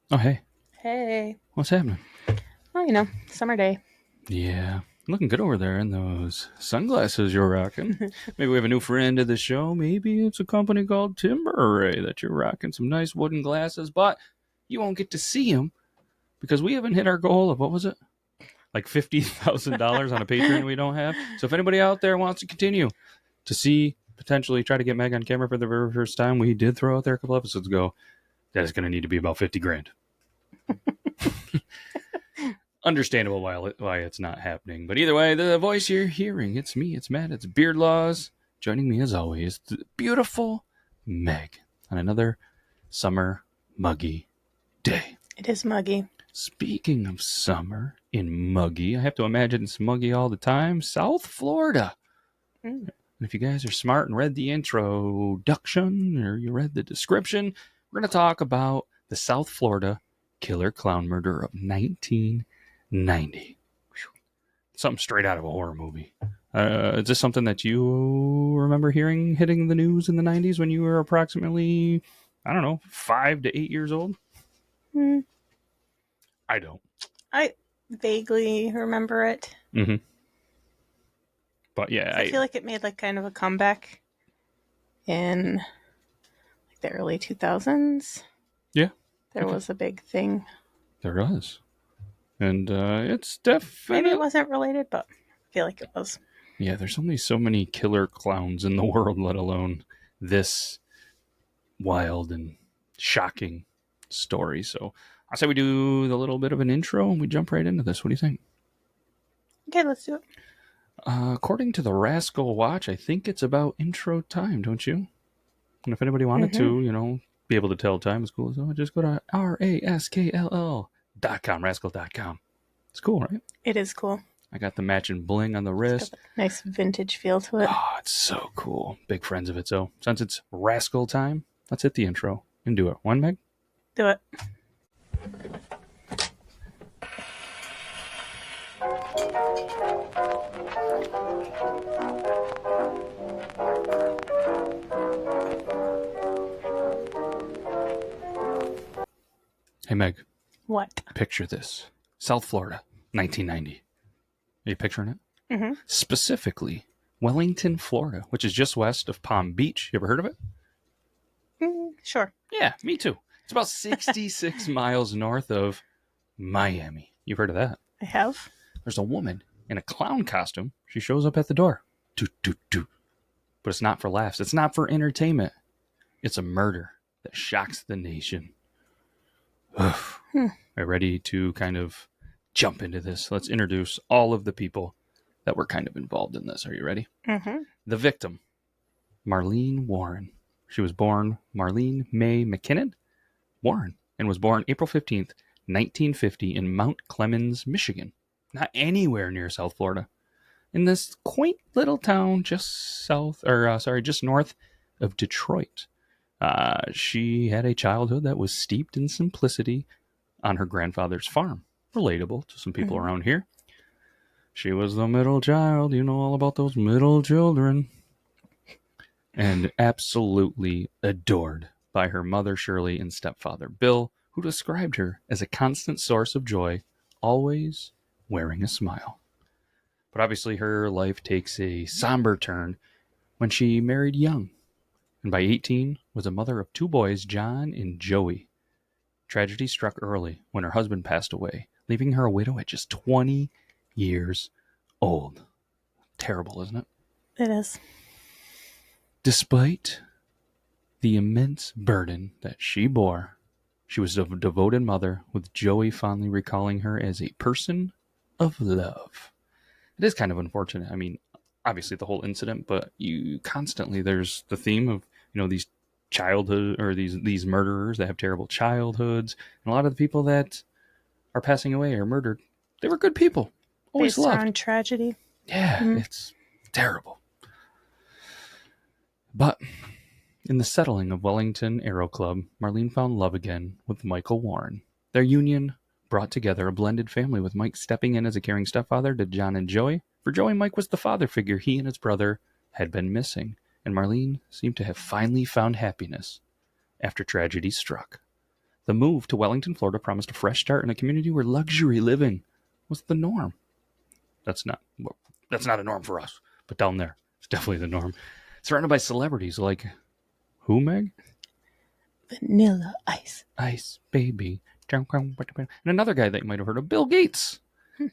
Oh, hey. Hey. What's happening? Well, summer day. Yeah. Looking good over there in those sunglasses you're rocking. Maybe we have a new friend of the show. Maybe it's a company called Timber that you're rocking some nice wooden glasses, but you won't get to see them because we haven't hit our goal of, what was it? Like $50,000 on a Patreon we don't have. So if anybody out there wants to continue to see, potentially try to get Meg on camera for the very first time, we did throw out there a couple episodes ago, that is going to need to be about 50 grand. Understandable why it's not happening. But either way, the voice you're hearing, it's me, it's Matt, it's Beard Laws. Joining me as always, the beautiful Meg on another summer muggy day. It is muggy. Speaking of summer in muggy, I have to imagine it's muggy all the time. South Florida. Mm. And if you guys are smart and read the introduction or you read the description, we're going to talk about the South Florida killer clown murder of 1990. Something straight out of a horror movie. Is this something that you remember hearing hitting the news in the 90s when you were approximately, I don't know, 5 to 8 years old? Mm. I don't. I vaguely remember it. Mm-hmm. But yeah, I feel like it made like kind of a comeback in like the early 2000s. Yeah. There was a big thing. There was. And it's definitely... Maybe it wasn't related, but I feel like it was. Yeah, there's only so many killer clowns in the world, let alone this wild and shocking story. So I say we do a little bit of an intro and we jump right into this. What do you think? Okay, let's do it. According to the Rascal Watch, I think it's about intro time, don't you? And if anybody wanted to, be able to tell time is cool, so just go to raskll.com, rascal.com. It's cool, right? It is cool. I got the matching bling on the wrist. Got a nice vintage feel to it. Oh, it's so cool. Big friends of it. So since it's Rascal time, let's hit the intro and do it. One, Meg? Do it. Hey, Meg. What? Picture this. South Florida, 1990. Are you picturing it? Mm-hmm. Specifically, Wellington, Florida, which is just west of Palm Beach. You ever heard of it? Sure. Yeah, me too. It's about 66 miles north of Miami. You've heard of that? I have. There's a woman in a clown costume. She shows up at the door. Doot, doot, doot. But it's not for laughs. It's not for entertainment. It's a murder that shocks the nation. Are you ready to kind of jump into this? Let's introduce all of the people that were kind of involved in this. Are you ready? Mm-hmm. The victim, Marlene Warren. She was born Marlene May McKinnon Warren and was born April 15th, 1950 in Mount Clemens, Michigan. Not anywhere near South Florida. In this quaint little town just north of Detroit. She had a childhood that was steeped in simplicity on her grandfather's farm. Relatable to some people around here. She was the middle child. You know all about those middle children. And absolutely adored by her mother Shirley and stepfather Bill, who described her as a constant source of joy, always wearing a smile. But obviously her life takes a somber turn when she married young, and by 18 was a mother of two boys, John and Joey. Tragedy struck early when her husband passed away, leaving her a widow at just 20 years old. Terrible, isn't it? It is. Despite the immense burden that she bore, she was a devoted mother, with Joey fondly recalling her as a person of love. It is kind of unfortunate. I mean, obviously the whole incident, but you constantly, there's the theme of, these childhood or these murderers that have terrible childhoods, and a lot of the people that are passing away or murdered, they were good people, always Based loved. on tragedy. Yeah, it's terrible. But in the settling of Wellington Aero Club, Marlene found love again with Michael Warren. Their union brought together a blended family, with Mike stepping in as a caring stepfather to John and Joey. For Joey, Mike was the father figure he and his brother had been missing, and Marlene seemed to have finally found happiness after tragedy struck. The move to Wellington, Florida promised a fresh start in a community where luxury living was the norm. That's not a norm for us, but down there, it's definitely the norm. Surrounded by celebrities like who, Meg? Vanilla Ice. Ice Baby. And another guy that you might have heard of, Bill Gates.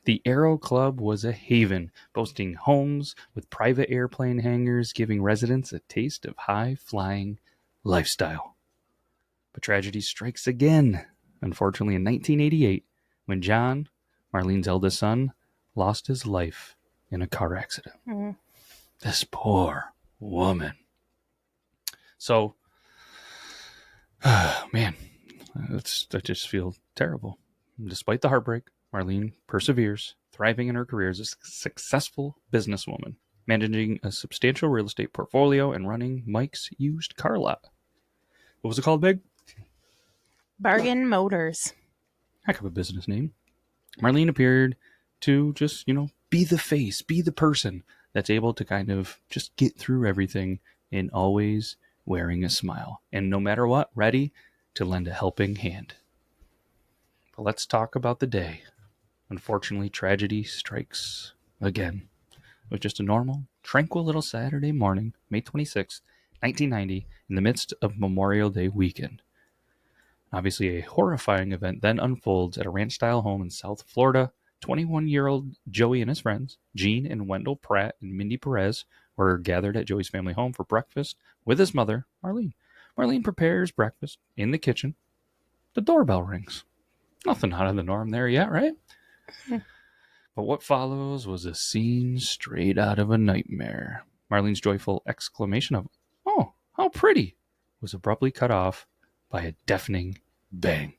The Aero Club was a haven, boasting homes with private airplane hangars, giving residents a taste of high-flying lifestyle. But tragedy strikes again, unfortunately, in 1988, when John, Marlene's eldest son, lost his life in a car accident. Mm. This poor woman. So, man, I just feel terrible. Despite the heartbreak, Marlene perseveres, thriving in her career as a successful businesswoman, managing a substantial real estate portfolio and running Mike's used car lot. What was it called, Meg? Bargain Motors. Heck of a business name. Marlene appeared to just, be the face, be the person that's able to kind of just get through everything and always wearing a smile. And no matter what, ready to lend a helping hand. But let's talk about the day. Unfortunately, tragedy strikes again. It was just a normal, tranquil little Saturday morning, May 26th, 1990, in the midst of Memorial Day weekend. Obviously, a horrifying event then unfolds at a ranch-style home in South Florida. 21-year-old Joey and his friends, Gene and Wendell Pratt and Mindy Perez, were gathered at Joey's family home for breakfast with his mother, Marlene. Marlene prepares breakfast in the kitchen. The doorbell rings. Nothing out of the norm there yet, right? But what follows was a scene straight out of a nightmare. Marlene's joyful exclamation of, "Oh, how pretty," was abruptly cut off by a deafening bang.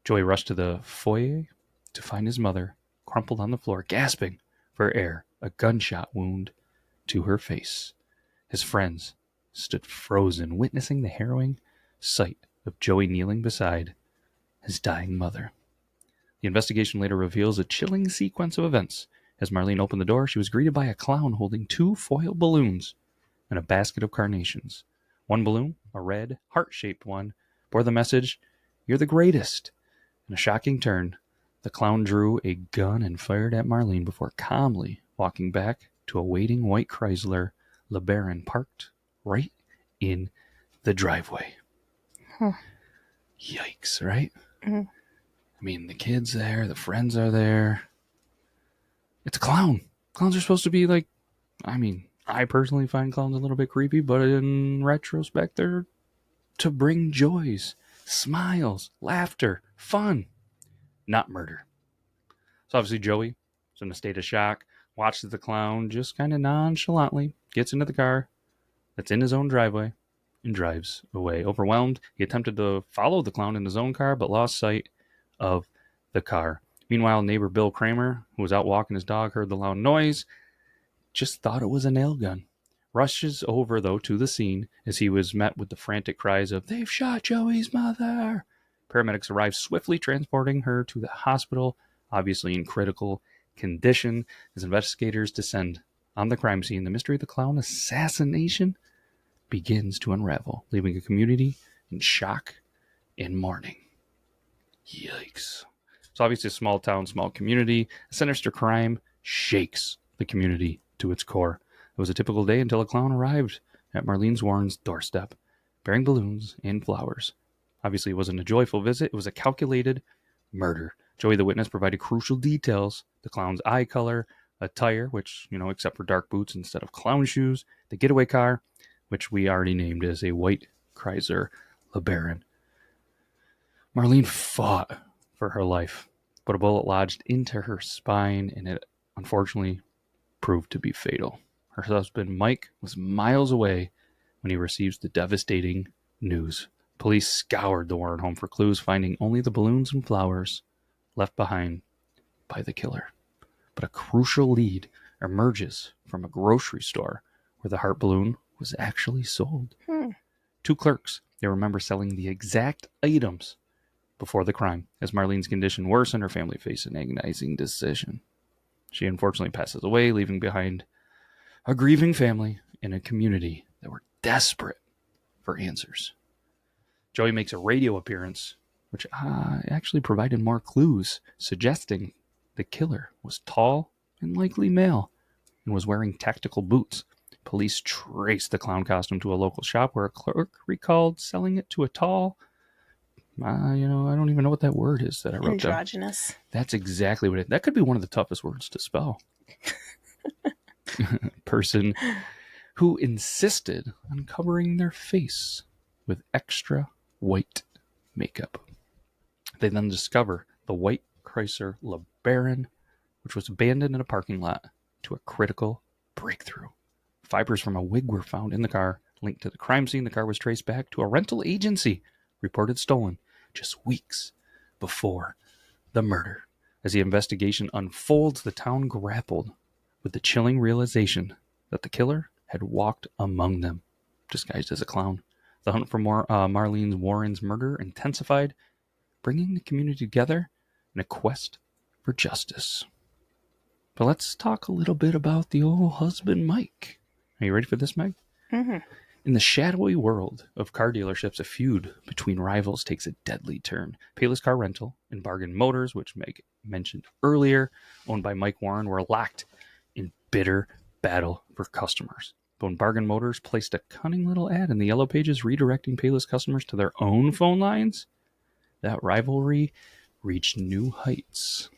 Joey rushed to the foyer to find his mother crumpled on the floor, gasping for air, a gunshot wound to her face. His friends stood frozen, witnessing the harrowing sight of Joey kneeling beside his dying mother. The investigation later reveals a chilling sequence of events. As Marlene opened the door, she was greeted by a clown holding 2 foil balloons and a basket of carnations. One balloon, a red, heart-shaped one, bore the message, "You're the greatest." In a shocking turn, the clown drew a gun and fired at Marlene before calmly walking back to a waiting white Chrysler LeBaron parked right in the driveway. Huh. Yikes, right? Mm. I mean, the kid's there, the friends are there. It's a clown. Clowns are supposed to be like, I personally find clowns a little bit creepy, but in retrospect, they're to bring joys, smiles, laughter, fun, not murder. So obviously Joey is in a state of shock, watches the clown just kind of nonchalantly, gets into the car that's in his own driveway, and drives away. Overwhelmed, he attempted to follow the clown in his own car, but lost sight of the car. Meanwhile, neighbor Bill Kramer, who was out walking his dog, heard the loud noise, just thought it was a nail gun. Rushes over, though, to the scene as he was met with the frantic cries of, "They've shot Joey's mother!" Paramedics arrived swiftly, transporting her to the hospital, obviously in critical condition. As investigators descend on the crime scene, the mystery of the clown assassination begins to unravel, leaving a community in shock and mourning. Yikes. So obviously a small town, small community. A sinister crime shakes the community to its core. It was a typical day until a clown arrived at Marlene Warren's doorstep, bearing balloons and flowers. Obviously, it wasn't a joyful visit. It was a calculated murder. Joey, the witness, provided crucial details. The clown's eye color, attire, which, except for dark boots instead of clown shoes, the getaway car, which we already named as a white Chrysler LeBaron. Marlene fought for her life, but a bullet lodged into her spine, and it unfortunately proved to be fatal. Her husband, Mike, was miles away when he receives the devastating news. Police scoured the Warren home for clues, finding only the balloons and flowers left behind by the killer. But a crucial lead emerges from a grocery store where the heart balloon was actually sold. 2 clerks, they remember selling the exact items before the crime. As Marlene's condition worsened, her family faced an agonizing decision. She unfortunately passes away, leaving behind a grieving family and a community that were desperate for answers. Joey makes a radio appearance which actually provided more clues, suggesting the killer was tall and likely male and was wearing tactical boots. Police traced the clown costume to a local shop where a clerk recalled selling it to a tall, I don't even know what that word is that I wrote down. Androgynous. That's exactly what that could be one of the toughest words to spell. Person who insisted on covering their face with extra white makeup. They then discover the white Chrysler LeBaron, which was abandoned in a parking lot, to a critical breakthrough. Fibers from a wig were found in the car, linked to the crime scene. The car was traced back to a rental agency, reported stolen just weeks before the murder. As the investigation unfolds, the town grappled with the chilling realization that the killer had walked among them, disguised as a clown. The hunt for Marlene Warren's murder intensified, bringing the community together in a quest for justice. But let's talk a little bit about the old husband, Mike. Are you ready for this, Meg? Mm-hmm. In the shadowy world of car dealerships, a feud between rivals takes a deadly turn. Payless Car Rental and Bargain Motors, which Meg mentioned earlier, owned by Mike Warren, were locked in bitter battle for customers. But when Bargain Motors placed a cunning little ad in the Yellow Pages redirecting Payless customers to their own phone lines, that rivalry reached new heights.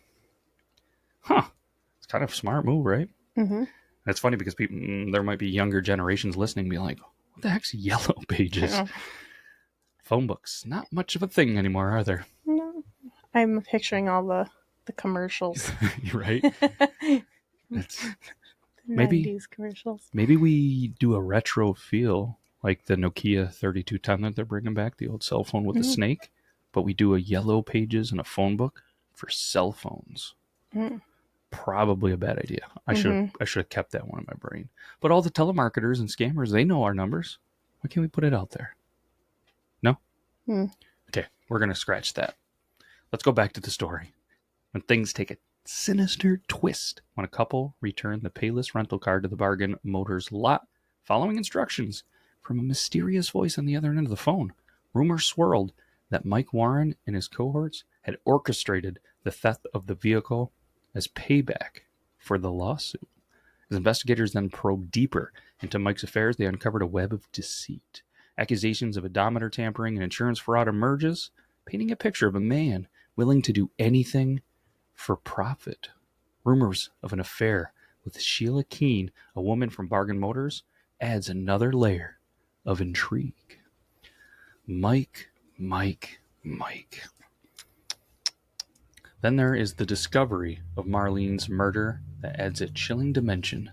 It's kind of a smart move, right? Mm-hmm. It's funny because there might be younger generations listening be like, what the heck's Yellow Pages? Phone books, not much of a thing anymore, are there? No. I'm picturing all the commercials. You're right. It's The maybe 90s commercials. maybe we do a retro feel like the Nokia 3210 that they're bringing back, the old cell phone with the snake, but we do a Yellow Pages and a phone book for cell phones. Probably a bad idea. I should have kept that one in my brain. But all the telemarketers and scammers, they know our numbers. Why can't we put it out there? No? Okay, we're going to scratch that. Let's go back to the story. When things take a sinister twist when a couple returned the Payless rental car to the Bargain Motors lot, following instructions from a mysterious voice on the other end of the phone. Rumors swirled that Mike Warren and his cohorts had orchestrated the theft of the vehicle as payback for the lawsuit. As investigators then probed deeper into Mike's affairs, they uncovered a web of deceit. Accusations of odometer tampering and insurance fraud emerges, painting a picture of a man willing to do anything for profit. Rumors of an affair with Sheila Keene, a woman from Bargain Motors, adds another layer of intrigue. Mike. Then there is the discovery of Marlene's murder that adds a chilling dimension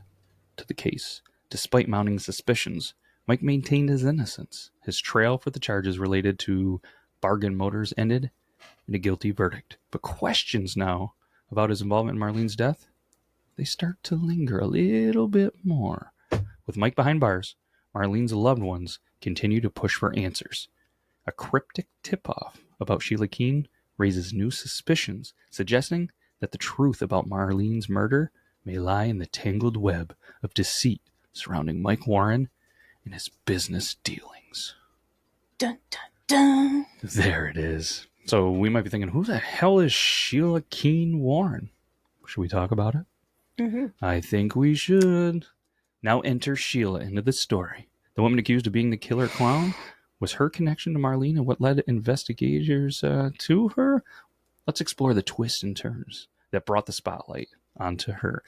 to the case. Despite mounting suspicions, Mike maintained his innocence. His trail for the charges related to Bargain Motors ended in a guilty verdict. But questions now about his involvement in Marlene's death, they start to linger a little bit more. With Mike behind bars, Marlene's loved ones continue to push for answers. A cryptic tip-off about Sheila Keene raises new suspicions, suggesting that the truth about Marlene's murder may lie in the tangled web of deceit surrounding Mike Warren and his business dealings. Dun, dun, dun. There it is. So we might be thinking, who the hell is Sheila Keene Warren? Should we talk about it? I think we should. Now enter Sheila into the story. The woman accused of being the killer clown. Was her connection to Marlene and what led investigators to her? Let's explore the twists and turns that brought the spotlight onto her.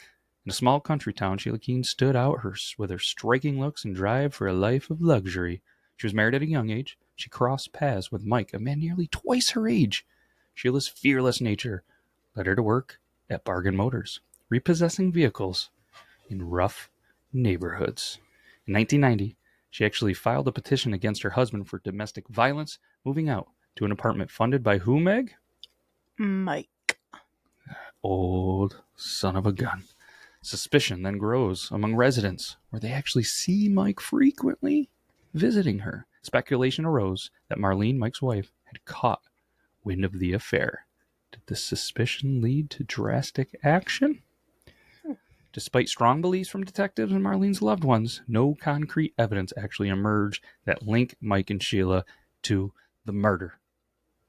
In a small country town, Sheila Keene stood out with her striking looks and drive for a life of luxury. She was married at a young age. She crossed paths with Mike, a man nearly twice her age. Sheila's fearless nature led her to work at Bargain Motors, repossessing vehicles in rough neighborhoods. In 1990, she actually filed a petition against her husband for domestic violence, moving out to an apartment funded by who, Meg? Mike. Old son of a gun. Suspicion then grows among residents, where they actually see Mike frequently visiting her. Speculation arose that Marlene, Mike's wife, had caught wind of the affair. Did the suspicion lead to drastic action? Despite strong beliefs from detectives and Marlene's loved ones, no concrete evidence actually emerged that linked Mike and Sheila to the murder.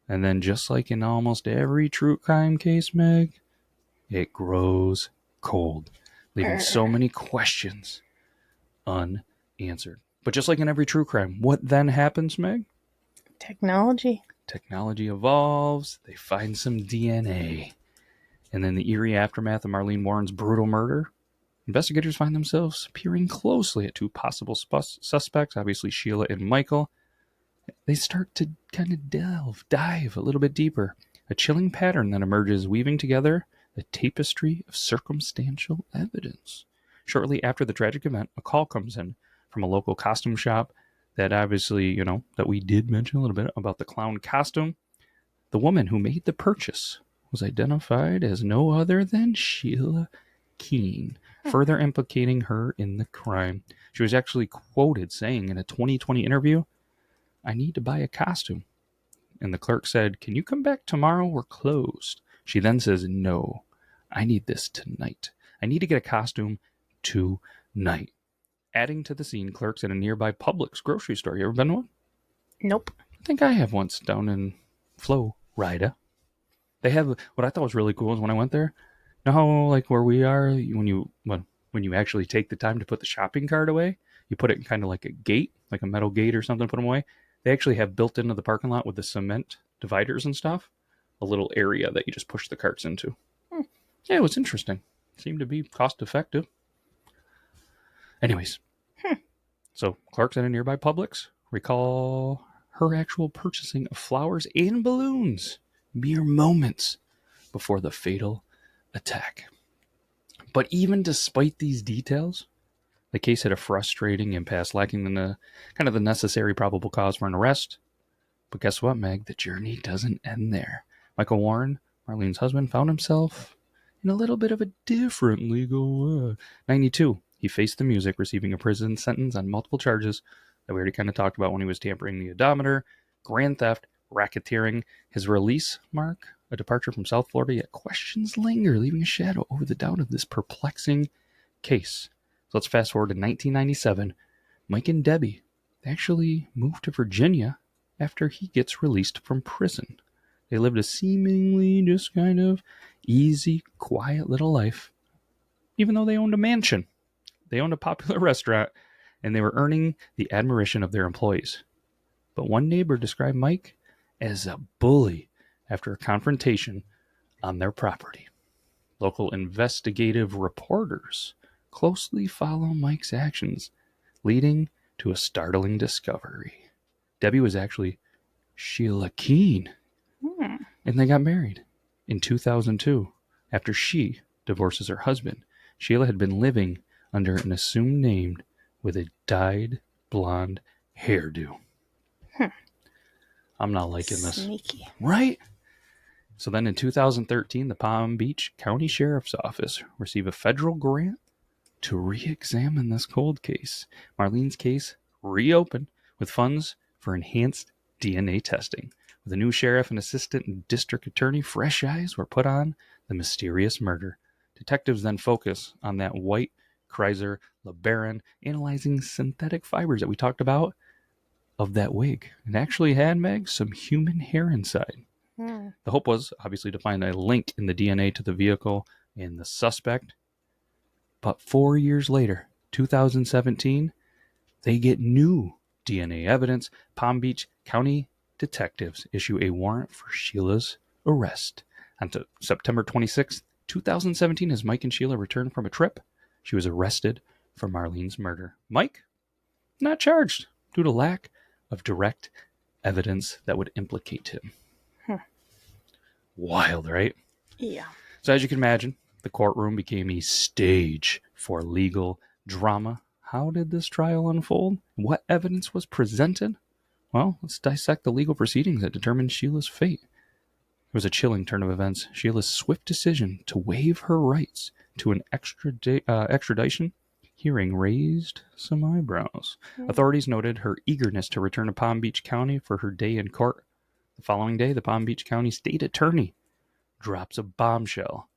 And then just like in almost every true crime case, Meg, it grows cold, leaving so many questions unanswered. But just like in every true crime, what then happens, Meg? Technology. Technology evolves. They find some DNA. And then the eerie aftermath of Marlene Warren's brutal murder, investigators find themselves peering closely at two possible suspects, obviously Sheila and Michael. They start to kind of dive a little bit deeper. A chilling pattern that emerges, weaving together a tapestry of circumstantial evidence. Shortly after the tragic event, a call comes in from a local costume shop that obviously, that we did mention a little bit about the clown costume. The woman who made the purchase was identified as no other than Sheila Keene, further implicating her in the crime. She was actually quoted saying in a 2020 interview, "I need to buy a costume." And the clerk said, "Can you come back tomorrow? We're closed." She then says, "No, I need this tonight. I need to get a costume tonight." Adding to the scene, clerks at a nearby Publix grocery store. You ever been to one? Nope. I think I have once down in Florida. They have, what I thought was really cool is when I went there, you know how like where we are, when you actually take the time to put the shopping cart away, you put it in kind of like a gate, like a metal gate or something to put them away. They actually have built into the parking lot with the cement dividers and stuff, a little area that you just push the carts into. Yeah, it was interesting. Seemed to be cost effective. Anyways, so clerks at a nearby Publix recall her actual purchasing of flowers and balloons mere moments before the fatal attack. But even despite these details, the case had a frustrating impasse, lacking the kind of the necessary probable cause for an arrest. But guess what, Meg? The journey doesn't end there. Michael Warren, Marlene's husband, found himself in a little bit of a different legal 92. He faced the music, receiving a prison sentence on multiple charges that we already kind of talked about when he was tampering the odometer, grand theft, racketeering. His release mark a departure from South Florida, yet questions linger, leaving a shadow over the doubt of this perplexing case. So let's fast forward to 1997. Mike and Debbie actually moved to Virginia after he gets released from prison. They lived a seemingly just kind of easy, quiet little life, even though they owned a mansion. They owned a popular restaurant, and they were earning the admiration of their employees. But one neighbor described Mike as a bully after a confrontation on their property. Local investigative reporters closely follow Mike's actions, leading to a startling discovery. Debbie was actually Sheila Keene, and they got married in 2002 after she divorces her husband. Sheila had been living under an assumed name with a dyed blonde hairdo. I'm not liking this. Sneaky. Right? So then in 2013, the Palm Beach County Sheriff's Office received a federal grant to re-examine this cold case. Marlene's case reopened with funds for enhanced DNA testing. With a new sheriff and assistant district attorney, fresh eyes were put on the mysterious murder. Detectives then focus on that white Chrysler LeBaron, analyzing synthetic fibers that we talked about of that wig. It actually had, Meg, some human hair inside. The hope was obviously to find a link in the DNA to the vehicle and the suspect. But 4 years later, 2017, they get new DNA evidence. Palm Beach County detectives issue a warrant for Sheila's arrest. On September 26, 2017, as Mike and Sheila returned from a trip, she was arrested for Marlene's murder. Mike, not charged due to lack of direct evidence that would implicate him. Wild, right? Yeah. So as you can imagine, the courtroom became a stage for legal drama. How did this trial unfold? What evidence was presented? Well, let's dissect the legal proceedings that determined Sheila's fate. It was a chilling turn of events. Sheila's swift decision to waive her rights to an extradition hearing raised some eyebrows. Authorities noted her eagerness to return to Palm Beach County for her day in court. The following day, the Palm Beach County State Attorney drops a bombshell,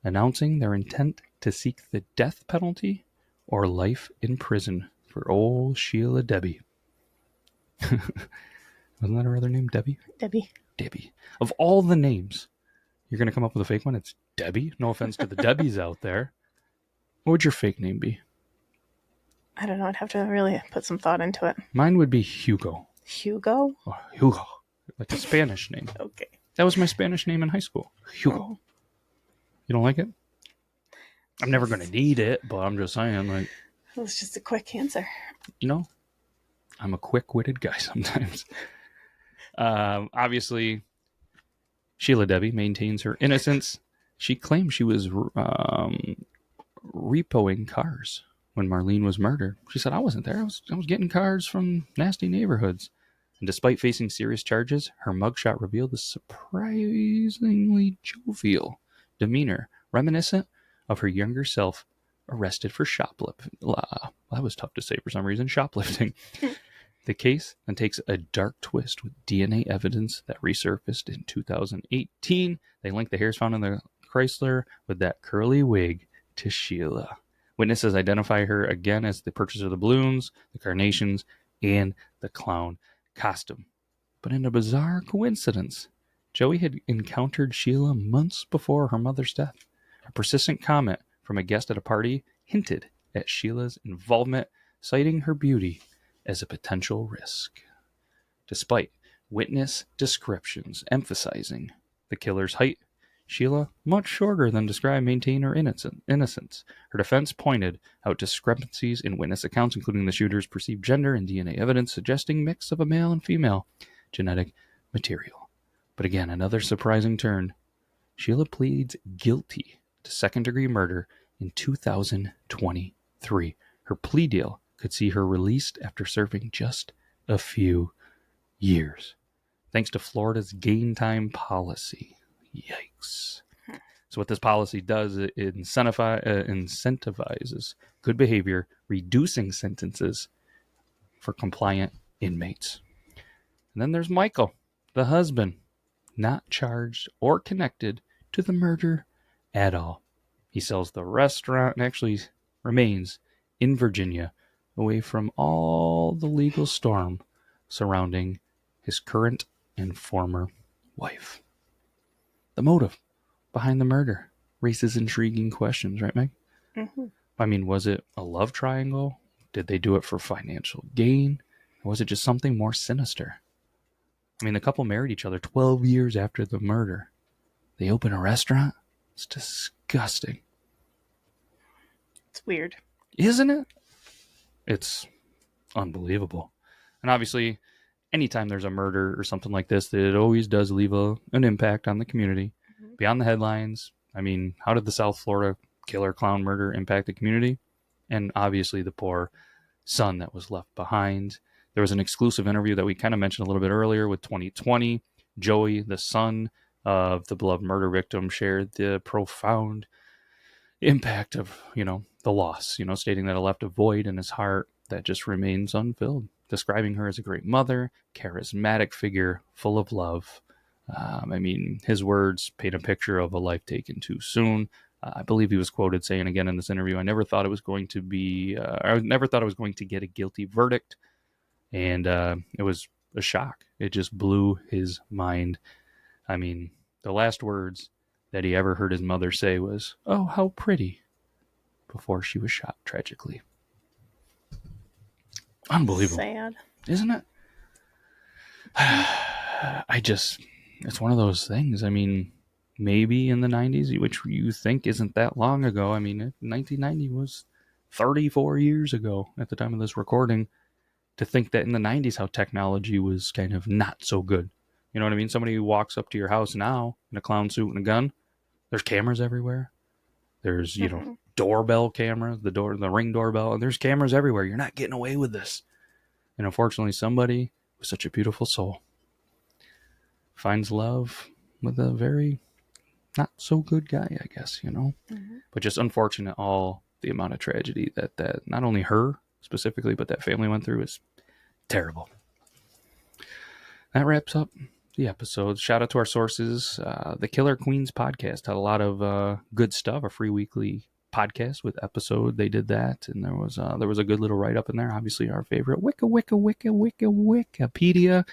announcing their intent to seek the death penalty or life in prison for old Sheila Debbie. Wasn't that her other name, Debbie? Debbie. Debbie. Of all the names, you're going to come up with a fake one? It's Debbie? No offense to the Debbies out there. What would your fake name be? I don't know. I'd have to really put some thought into it. Mine would be Hugo. Hugo? Oh, Hugo. Like a Spanish name. Okay. That was my Spanish name in high school. Hugo. Oh. You don't like it? I'm never going to need it, but I'm just saying, like... It was just a quick answer. You know, I'm a quick-witted guy sometimes. Obviously, Sheila Debbie maintains her innocence. She claims she was repoing cars when Marlene was murdered. She said, I wasn't there. I was getting cars from nasty neighborhoods. And despite facing serious charges, her mugshot revealed a surprisingly jovial demeanor, reminiscent of her younger self arrested for shoplifting. That was tough to say for some reason. Shoplifting. The case then takes a dark twist with DNA evidence that resurfaced in 2018. They link the hairs found in the Chrysler with that curly wig to Sheila. Witnesses identify her again as the purchaser of the balloons, the carnations, and the clown costume. But in a bizarre coincidence, Joey had encountered Sheila months before her mother's death. A persistent comment from a guest at a party hinted at Sheila's involvement, citing her beauty as a potential risk. Despite witness descriptions emphasizing the killer's height, Sheila, much shorter than described, maintained her innocence. Her defense pointed out discrepancies in witness accounts, including the shooter's perceived gender and DNA evidence suggesting mix of a male and female genetic material. But again, another surprising turn. Sheila pleads guilty to second-degree murder in 2023. Her plea deal could see her released after serving just a few years, thanks to Florida's gain time policy. Yikes. So what this policy does, it incentivizes good behavior, reducing sentences for compliant inmates. And then there's Michael, the husband, not charged or connected to the murder at all. He sells the restaurant and actually remains in Virginia, away from all the legal storm surrounding his current and former wife. The motive behind the murder raises intriguing questions, right, Meg? Mm-hmm. I mean, was it a love triangle? Did they do it for financial gain? Or was it just something more sinister? I mean, the couple married each other 12 years after the murder. They open a restaurant? It's disgusting. It's weird. Isn't it? It's unbelievable. And obviously, anytime there's a murder or something like this, it always does leave an impact on the community. Mm-hmm. Beyond the headlines, I mean, how did the South Florida killer clown murder impact the community? And obviously the poor son that was left behind. There was an exclusive interview that we kind of mentioned a little bit earlier with 2020. Joey, the son of the beloved murder victim, shared the profound impact of, the loss, stating that it left a void in his heart that just remains unfilled, describing her as a great mother, charismatic figure, full of love. His words paint a picture of a life taken too soon. I believe he was quoted saying again in this interview, I never thought I was going to get a guilty verdict. And it was a shock. It just blew his mind. I mean, the last words that he ever heard his mother say was, "Oh, how pretty," before she was shot tragically. Unbelievable. Sad. Isn't it? It's one of those things. I mean, maybe in the 90s, which you think isn't that long ago. I mean, 1990 was 34 years ago at the time of this recording. To think that in the 90s, how technology was kind of not so good. You know what I mean? Somebody who walks up to your house now in a clown suit and a gun, there's cameras everywhere. There's, doorbell cameras, the Ring doorbell, and there's cameras everywhere. You're not getting away with this. And unfortunately, somebody with such a beautiful soul finds love with a very not so good guy, I guess, Mm-hmm. But just unfortunate all the amount of tragedy that not only her specifically, but that family went through is terrible. That wraps up the episode. Shout out to our sources. The Killer Queens podcast had a lot of good stuff, a free weekly podcast with episode. They did that, and there was a good little write-up in there. Obviously, our favorite Wikipedia,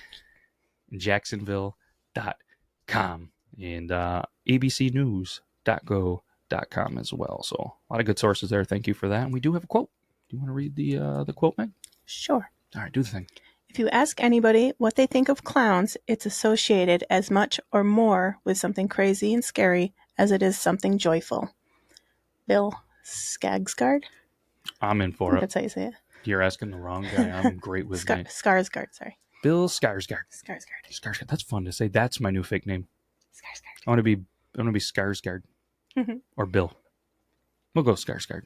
Jacksonville, and abcnews.go.com as well. So a lot of good sources there. Thank you for that. And we do have a quote. Do you want to read the quote, Meg? Sure. All right, do the thing. If you ask anybody what they think of clowns, it's associated as much or more with something crazy and scary as it is something joyful. Bill Skarsgård? I'm in I for think it. that's how you say it. You're asking the wrong guy. I'm great with names. Skarsgård, sorry. Bill Skarsgård. Skarsgård. That's fun to say. That's my new fake name. Skarsgård. I want to be Skarsgård or Bill. We'll go Skarsgård.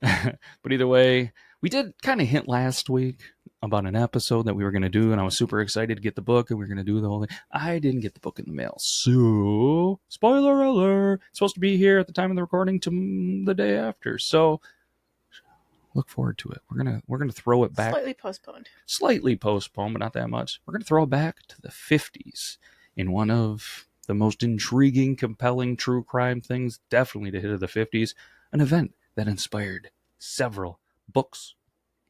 But either way, we did kind of hint last week about an episode that we were going to do, and I was super excited to get the book, and we were going to do the whole thing. I didn't get the book in the mail, so spoiler alert! It's supposed to be here at the time of the recording to the day after. So look forward to it. We're gonna throw it back. Slightly postponed, but not that much. We're gonna throw it back to the 50s in one of the most intriguing, compelling true crime things, definitely to hit of the 50s, an event that inspired several books,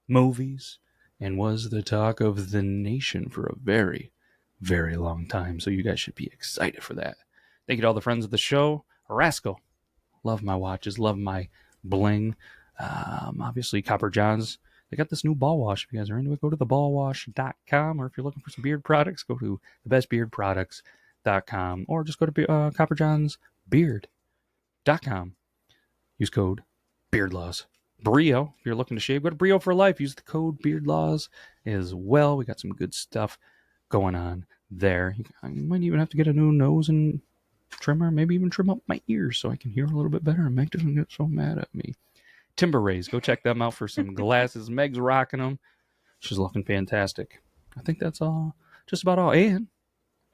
movies, and was the talk of the nation for a very, very long time. So you guys should be excited for that. Thank you to all the friends of the show. Rascal, love my watches, love my bling. Obviously, Copper John's. They got this new ball wash. If you guys are into it, go to theballwash.com. Or if you're looking for some beard products, go to thebestbeardproducts.com. Or just go to copperjohnsbeard.com. Use code BeardLaws. Brio, if you're looking to shave, go to Brio for Life. Use the code BeardLaws as well. We got some good stuff going on there. I might even have to get a new nose and trimmer, maybe even trim up my ears so I can hear a little bit better and Meg doesn't get so mad at me. Timber Rays, go check them out for some glasses. Meg's rocking them. She's looking fantastic. I think that's all, just about all. And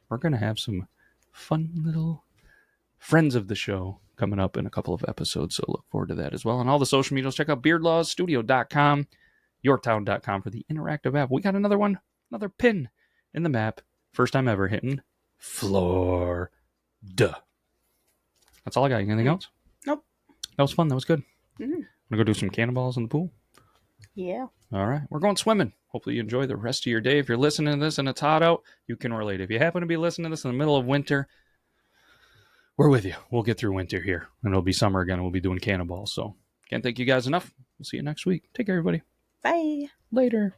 we're going to have some fun little friends of the show coming up in a couple of episodes, so look forward to that as well. On all the social medias, check out beardlawsstudio.com, yorktown.com for the interactive app. We got another one, another pin in the map. First time ever hitting Florida. That's all I got. Anything else? Nope. That was fun. That was good. Mm-hmm. I'm going to go do some cannonballs in the pool. Yeah. All right. We're going swimming. Hopefully you enjoy the rest of your day. If you're listening to this and it's hot out, you can relate. If you happen to be listening to this in the middle of winter, we're with you. We'll get through winter here, and it'll be summer again. We'll be doing cannonballs. So can't thank you guys enough. We'll see you next week. Take care, everybody. Bye. Later.